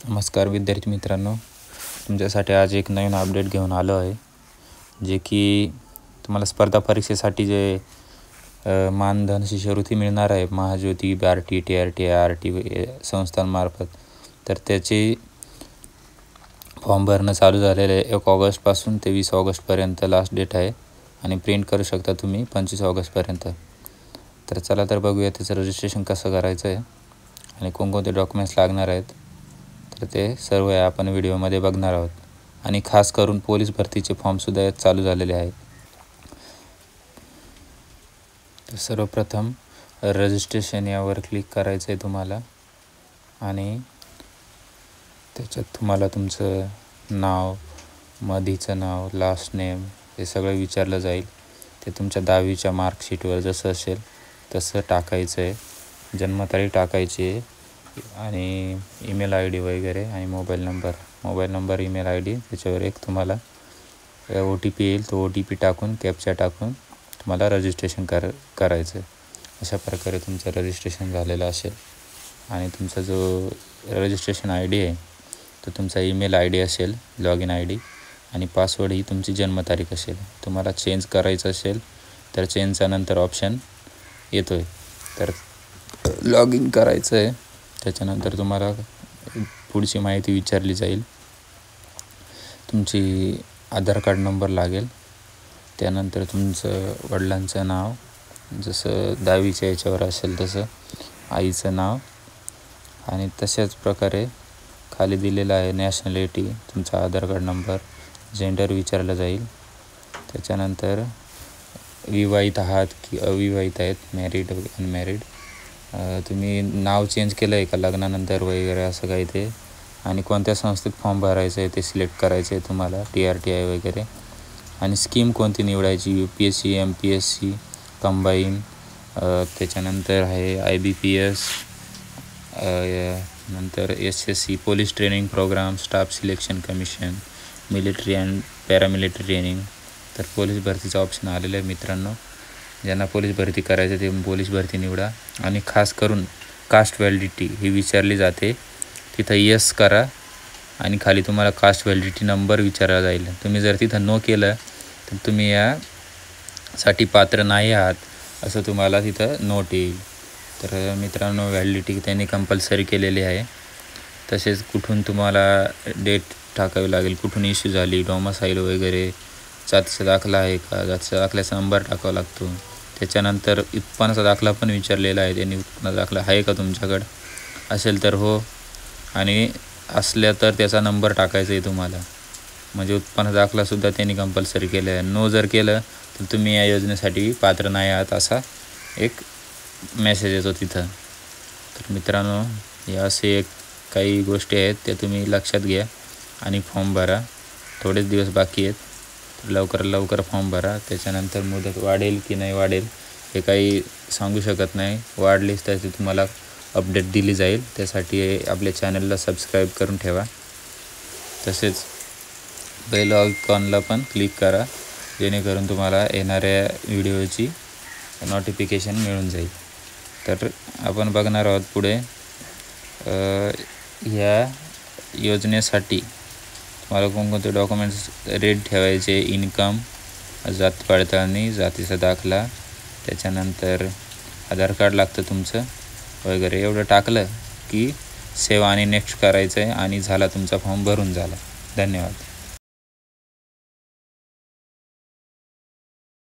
नमस्कार विद्यार्थी मित्रांनो, तुमच्यासाठी आज एक नवीन अपडेट घेऊन आलो आहे, जे की तुम्हाला स्पर्धा परीक्षेसाठी जे मानधन शिष्यवृत्ती मिळणार आहे महाज्योती, BRT, TRT, RT संस्थांमार्फत. तर त्याचे फॉर्म भरणं चालू झालेलं आहे. 1 ऑगस्टपासून ते 20 ऑगस्टपर्यंत लास्ट डेट आहे आणि प्रिंट करू शकता तुम्ही 25 ऑगस्टपर्यंत. तर चला तर बघूया त्याचं रजिस्ट्रेशन कसं करायचं आहे आणि कोणकोणते डॉक्युमेंट्स लागणार आहेत. तर ते सर्व आपण व्हिडिओमध्ये बघणार आहोत आणि खास करून पोलीस भरतीचे फॉर्मसुद्धा यात चालू झालेले आहेत. तर सर्वप्रथम रजिस्ट्रेशन यावर क्लिक करायचं आहे तुम्हाला आणि त्याच्यात तुम्हाला तुमचं नाव, मधीचं नाव, लास्ट नेम हे सगळं विचारलं जाईल. ते तुमच्या 10वीच्या मार्कशीटवर जसं असेल तसं टाकायचं आहे. जन्मतारीख टाकायची आहे आणि ईमेल ID वगैरे आणि मोबाईल नंबर, ईमेल ID त्याच्यावर एक तुम्हाला OTP येईल. तो OTP टाकून कॅप्चा टाकून तुम्हाला रजिस्ट्रेशन करायचं आहे. अशा प्रकारे तुमचं रजिस्ट्रेशन झालेलं असेल आणि तुमचा जो रजिस्ट्रेशन ID आहे तो तुमचा ईमेल ID असेल, लॉग इन ID आणि पासवर्ड ही तुमची जन्मतारीख असेल. तुम्हाला चेंज करायचं असेल तर चेंजचा नंतर ऑप्शन येतो आहे. तर लॉग इन करायचं आहे. त्याच्यानंतर तुम्हाला पुढची माहिती विचारली जाईल. तुमची आधार कार्ड नंबर लागेल. त्यानंतर तुमचं वडिलांचं नाव, जसं 10वीच्या याच्यावर असेल तसं आईचं नाव आणि तशाच प्रकारे खाली दिलेलं आहे नॅशनॅलिटी, तुमचा आधार कार्ड नंबर, जेंडर विचारलं जाईल. त्याच्यानंतर विवाहित आहात की अविवाहित आहेत, मॅरिड अनमॅरिड, तुम्ही नाव चेंज केलं आहे का लग्नानंतर वगैरे असं काही ते, आणि कोणत्या संस्थेत फॉर्म भरायचं आहे ते सिलेक्ट करायचं आहे तुम्हाला, TRTI वगैरे, आणि स्कीम कोणती निवडायची, UPSC, MPSC कंबाईन, त्याच्यानंतर आहे IBPS, नंतर SSC police training program, staff selection commission, military and paramilitary training. तर पोलीस भरतीचा ऑप्शन आलेला आहे मित्रांनो. ज्यांना पोलीस भरती करायचं ते पोलीस भरती निवडा आणि खास करून कास्ट व्हॅलिडिटी ही विचारली जाते, तिथं येस करा आणि खाली तुम्हाला कास्ट व्हॅलिडिटी नंबर विचारला जाईल. तुम्ही जर तिथं नो केलं तर तुम्ही यासाठी पात्र नाही आहात असं तुम्हाला तिथं नोट येईल. तर मित्रांनो, व्हॅलिडिटी त्यांनी कंपल्सरी केलेली आहे. तसेच कुठून तुम्हाला डेट टाकावी लागेल, कुठून इश्यू झाली, डोमासाईल वगैरे, जातीचा दाखला आहे का, जातीचा दाखल्याचा नंबर टाकावा लागतो. त्याच्यानंतर उत्पन्नाचा दाखला पण विचारलेला आहे त्यांनी. उत्पन्नाचा दाखला आहे का तुमच्याकडं, असेल तर हो, आणि असल्या तर त्याचा नंबर टाकायचा आहे तुम्हाला. म्हणजे उत्पन्न दाखलासुद्धा त्यांनी कंपल्सरी केलं आहे. नो जर केलं तर तुम्ही या योजनेसाठी पात्र नाही आहात असा एक मेसेज येतो तिथं. तर मित्रांनो, या असे एक काही गोष्टी आहेत त्या तुम्ही लक्षात घ्या आणि फॉर्म भरा. थोडेच दिवस बाकी आहेत, तर लवकर फॉर्म भरा. त्याच्यानंतर मुदत वाढेल की नाही वाढेल हे काही सांगू शकत नाही. वाढलीच तर तुम्हाला अपडेट दिली जाईल. त्यासाठी आपल्या चॅनलला सबस्क्राईब करून ठेवा. तसेच बेल आयकॉनला पण क्लिक करा, जेणेकरून तुम्हाला येणाऱ्या व्हिडिओची नोटिफिकेशन मिळून जाईल. तर आपण बघणार आहोत पुढे ह्या योजनेसाठी तुम्हाला कोणकोणते डॉक्युमेंट्स रेडी ठेवायचे. इन्कम, जात पडताळणी, जातीचा दाखला, त्याच्यानंतर आधार कार्ड लागतं तुमचं वगैरे. एवढं टाकलं की सेव्ह आणि नेक्स्ट करायचं आहे आणि झाला तुमचा फॉर्म भरून झाला. धन्यवाद.